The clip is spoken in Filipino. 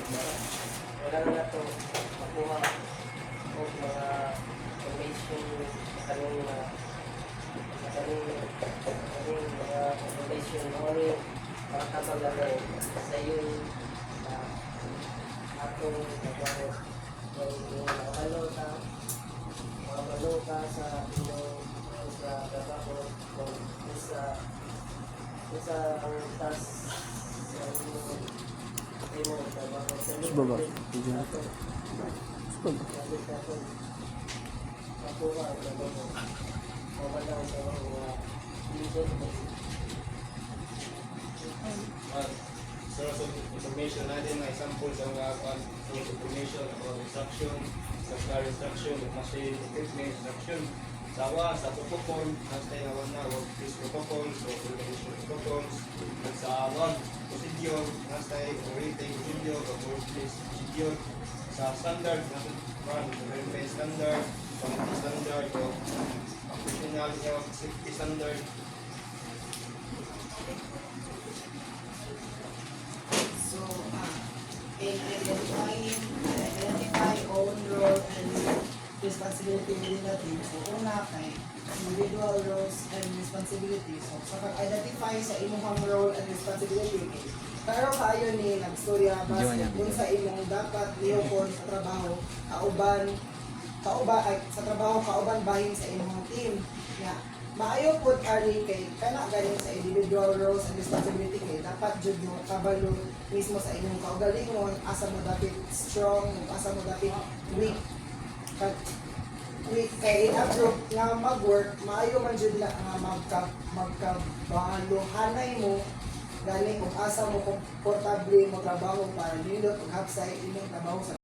Wala na ito makuha o mga information sa kaning mga information o mga kapaglagay sa iyo atong trabaho. Kung makabalo ka sa inyong sa trabaho kung sa ang task sa inyong trabaho sa Baba. makuha ang trabaho mawala ang trabaho na legal. Source of information natin na example sa mga source of information about instruction, sa car instruction, machine equipment instruction, sa protocol, nasa yung workplace protocol, so organization protocols, at sa procedure, nasa yung operating procedure, workplace procedure, sa standard, nasa environment standard, quality standard, o professional health safety standard. So, in identify own role and responsibility within the team. So, una kay individual roles and responsibilities. So, sa pag-identify sa imong role and responsibility, pero kayo ni nagstorya bas kung sa imong dapat lihokon sa trabaho, sa trabaho kauban bahin sa imong team. Nga, maayo po ari kay kana galing sa individual roles and responsibility kay dapat jud mo kabalo mismo sa inyong kaugalingon, asa mo dapat strong, asa mo dapat weak. Kay in a group nga mag-work, maayo man jud na nga magkabaluhanay mo galing kung asa mo komportable mo trabaho para nindot ug hapsay imong trabaho sa